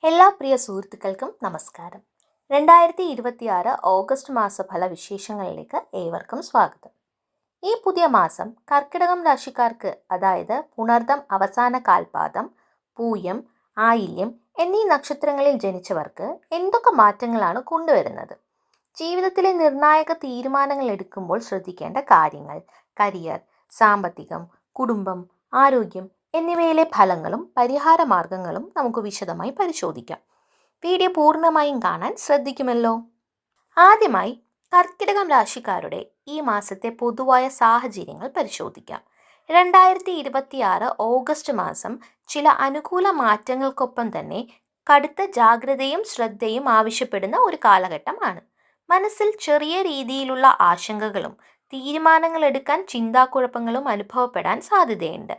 എല്ലാ പ്രിയ സുഹൃത്തുക്കൾക്കും നമസ്കാരം. 2026 ഓഗസ്റ്റ് മാസഫല വിശേഷങ്ങളിലേക്ക് ഏവർക്കും സ്വാഗതം. ഈ പുതിയ മാസം കർക്കിടകം രാശിക്കാർക്ക്, അതായത് പുണർദം അവസാന കാൽപാദം, പൂയം, ആയില്യം എന്നീ നക്ഷത്രങ്ങളിൽ ജനിച്ചവർക്ക് എന്തൊക്കെ മാറ്റങ്ങളാണ് കൊണ്ടുവരുന്നത്? ജീവിതത്തിലെ നിർണായക തീരുമാനങ്ങൾ എടുക്കുമ്പോൾ ശ്രദ്ധിക്കേണ്ട കാര്യങ്ങൾ, കരിയർ, സാമ്പത്തികം, കുടുംബം, ആരോഗ്യം എന്നിവയിലെ ഫലങ്ങളും പരിഹാര മാർഗങ്ങളും നമുക്ക് വിശദമായി പരിശോധിക്കാം. വീഡിയോ പൂർണ്ണമായും കാണാൻ ശ്രദ്ധിക്കുമല്ലോ. ആദ്യമായി കർക്കിടകം രാശിക്കാരുടെ ഈ മാസത്തെ പൊതുവായ സാഹചര്യങ്ങൾ പരിശോധിക്കാം. 2026 ഓഗസ്റ്റ് മാസം ചില അനുകൂല മാറ്റങ്ങൾക്കൊപ്പം തന്നെ കടുത്ത ജാഗ്രതയും ശ്രദ്ധയും ആവശ്യപ്പെടുന്ന ഒരു കാലഘട്ടമാണ്. മനസ്സിൽ ചെറിയ രീതിയിലുള്ള ആശങ്കകളും തീരുമാനങ്ങൾ എടുക്കാൻ ചിന്താക്കുഴപ്പങ്ങളും അനുഭവപ്പെടാൻ സാധ്യതയുണ്ട്.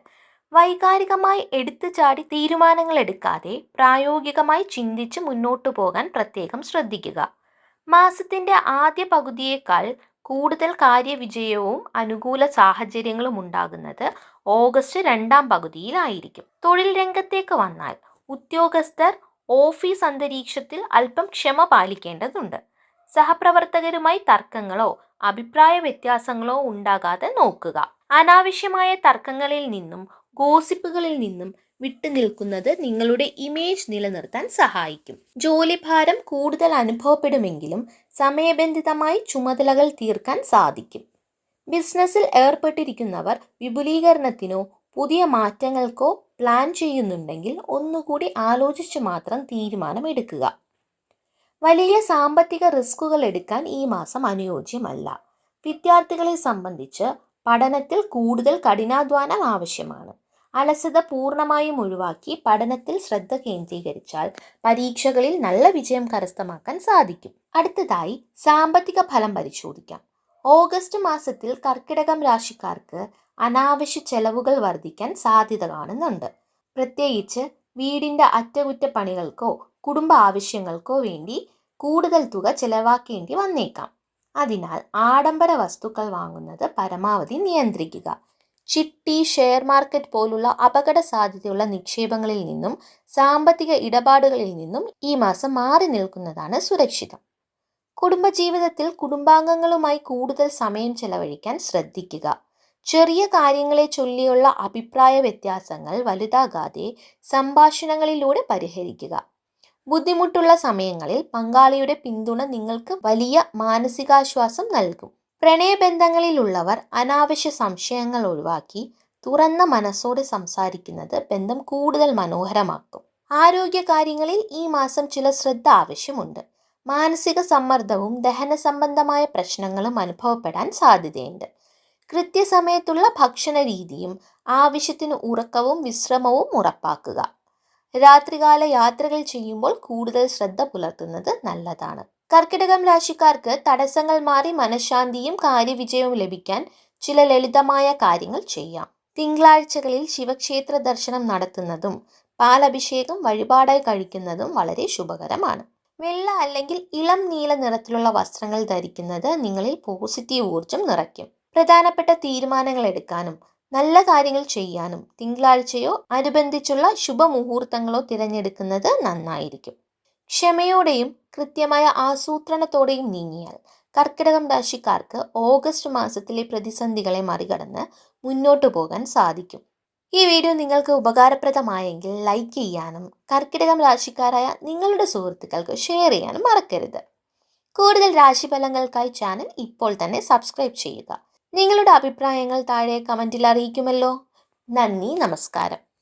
വൈകാരികമായി എടുത്തു ചാടി തീരുമാനങ്ങൾ എടുക്കാതെ പ്രായോഗികമായി ചിന്തിച്ച് മുന്നോട്ടു പോകാൻ പ്രത്യേകം ശ്രദ്ധിക്കുക. മാസത്തിന്റെ ആദ്യ പകുതിയേക്കാൾ കൂടുതൽ കാര്യവിജയവും അനുകൂല സാഹചര്യങ്ങളും ഉണ്ടാകുന്നത് ഓഗസ്റ്റ് രണ്ടാം പകുതിയിലായിരിക്കും. തൊഴിൽ രംഗത്തേക്ക് വന്നാൽ ഉദ്യോഗസ്ഥർ ഓഫീസ് അന്തരീക്ഷത്തിൽ അല്പം ക്ഷമ പാലിക്കേണ്ടതുണ്ട്. സഹപ്രവർത്തകരുമായി തർക്കങ്ങളോ അഭിപ്രായ വ്യത്യാസങ്ങളോ ഉണ്ടാകാതെ നോക്കുക. അനാവശ്യമായ തർക്കങ്ങളിൽ നിന്നും ഗോസിപ്പുകളിൽ നിന്നും വിട്ടുനിൽക്കുന്നത് നിങ്ങളുടെ ഇമേജ് നിലനിർത്താൻ സഹായിക്കും. ജോലിഭാരം കൂടുതൽ അനുഭവപ്പെടുമെങ്കിലും സമയബന്ധിതമായി ചുമതലകൾ തീർക്കാൻ സാധിക്കും. ബിസിനസ്സിൽ ഏർപ്പെട്ടിരിക്കുന്നവർ വിപുലീകരണത്തിനോ പുതിയ മാറ്റങ്ങൾക്കോ പ്ലാൻ ചെയ്യുന്നുണ്ടെങ്കിൽ ഒന്നുകൂടി ആലോചിച്ച് മാത്രം തീരുമാനമെടുക്കുക. വലിയ സാമ്പത്തിക റിസ്കുകൾ എടുക്കാൻ ഈ മാസം അനുയോജ്യമല്ല. വിദ്യാർത്ഥികളെ സംബന്ധിച്ച് പഠനത്തിൽ കൂടുതൽ കഠിനാധ്വാനം ആവശ്യമാണ്. അലസത പൂർണ്ണമായും ഒഴിവാക്കി പഠനത്തിൽ ശ്രദ്ധ കേന്ദ്രീകരിച്ചാൽ പരീക്ഷകളിൽ നല്ല വിജയം കരസ്ഥമാക്കാൻ സാധിക്കും. അടുത്തതായി സാമ്പത്തിക ഫലം പരിശോധിക്കാം. ഓഗസ്റ്റ് മാസത്തിൽ കർക്കിടകം രാശിക്കാർക്ക് അനാവശ്യ ചെലവുകൾ വർദ്ധിക്കാൻ സാധ്യത കാണുന്നുണ്ട്. പ്രത്യേകിച്ച് വീടിന്റെ അറ്റകുറ്റപ്പണികൾക്കോ കുടുംബ ആവശ്യങ്ങൾക്കോ വേണ്ടി കൂടുതൽ തുക ചെലവാക്കേണ്ടി വന്നേക്കാം. അതിനാൽ ആഡംബര വസ്തുക്കൾ വാങ്ങുന്നത് പരമാവധി നിയന്ത്രിക്കുക. ചിട്ടി, ഷെയർ മാർക്കറ്റ് പോലുള്ള അപകട സാധ്യതയുള്ള നിക്ഷേപങ്ങളിൽ നിന്നും സാമ്പത്തിക ഇടപാടുകളിൽ നിന്നും ഈ മാസം മാറി നിൽക്കുന്നതാണ് സുരക്ഷിതം. കുടുംബജീവിതത്തിൽ കുടുംബാംഗങ്ങളുമായി കൂടുതൽ സമയം ചെലവഴിക്കാൻ ശ്രദ്ധിക്കുക. ചെറിയ കാര്യങ്ങളെ ചൊല്ലിയുള്ള അഭിപ്രായ വ്യത്യാസങ്ങൾ വലുതാകാതെ സംഭാഷണങ്ങളിലൂടെ പരിഹരിക്കുക. ബുദ്ധിമുട്ടുള്ള സമയങ്ങളിൽ പങ്കാളിയുടെ പിന്തുണ നിങ്ങൾക്ക് വലിയ മാനസികാശ്വാസം നൽകും. പ്രണയബന്ധങ്ങളിലുള്ളവർ അനാവശ്യ സംശയങ്ങൾ ഒഴിവാക്കി തുറന്ന മനസ്സോടെ സംസാരിക്കുന്നത് ബന്ധം കൂടുതൽ മനോഹരമാക്കും. ആരോഗ്യ കാര്യങ്ങളിൽ ഈ മാസം ചില ശ്രദ്ധ ആവശ്യമുണ്ട്. മാനസിക സമ്മർദ്ദവും ദഹന സംബന്ധമായ പ്രശ്നങ്ങളും അനുഭവപ്പെടാൻ സാധ്യതയുണ്ട്. കൃത്യസമയത്തുള്ള ഭക്ഷണ രീതിയും ആവശ്യത്തിന് ഉറക്കവും വിശ്രമവും ഉറപ്പാക്കുക. രാത്രികാല യാത്രകൾ ചെയ്യുമ്പോൾ കൂടുതൽ ശ്രദ്ധ പുലർത്തുന്നത് നല്ലതാണ്. കർക്കിടകം രാശിക്കാർക്ക് തടസ്സങ്ങൾ മാറി മനഃശാന്തിയും കാര്യവിജയവും ലഭിക്കാൻ ചില ലളിതമായ കാര്യങ്ങൾ ചെയ്യാം. തിങ്കളാഴ്ചകളിൽ ശിവക്ഷേത്ര ദർശനം നടത്തുന്നതും പാലഭിഷേകം വഴിപാടായി കഴിക്കുന്നതും വളരെ ശുഭകരമാണ്. വെള്ള അല്ലെങ്കിൽ ഇളം നീല നിറത്തിലുള്ള വസ്ത്രങ്ങൾ ധരിക്കുന്നത് നിങ്ങളിൽ പോസിറ്റീവ് ഊർജം നിറയ്ക്കും. പ്രധാനപ്പെട്ട തീരുമാനങ്ങൾ എടുക്കാനും നല്ല കാര്യങ്ങൾ ചെയ്യാനും തിങ്കളാഴ്ചയോ അനുബന്ധിച്ചുള്ള ശുഭമുഹൂർത്തങ്ങളോ തിരഞ്ഞെടുക്കുന്നത് നന്നായിരിക്കും. ക്ഷമയോടെയും കൃത്യമായ ആസൂത്രണത്തോടെയും നീങ്ങിയാൽ കർക്കിടകം രാശിക്കാർക്ക് ഓഗസ്റ്റ് മാസത്തിലെ പ്രതിസന്ധികളെ മറികടന്ന് മുന്നോട്ടു പോകാൻ സാധിക്കും. ഈ വീഡിയോ നിങ്ങൾക്ക് ഉപകാരപ്രദമായെങ്കിൽ ലൈക്ക് ചെയ്യാനും കർക്കിടകം രാശിക്കാരായ നിങ്ങളുടെ സുഹൃത്തുക്കൾക്ക് ഷെയർ ചെയ്യാനും മറക്കരുത്. കൂടുതൽ രാശിഫലങ്ങൾക്കായി ചാനൽ ഇപ്പോൾ തന്നെ സബ്സ്ക്രൈബ് ചെയ്യുക. നിങ്ങളുടെ അഭിപ്രായങ്ങൾ താഴെ കമന്റിൽ അറിയിക്കുമല്ലോ. നന്ദി, നമസ്കാരം.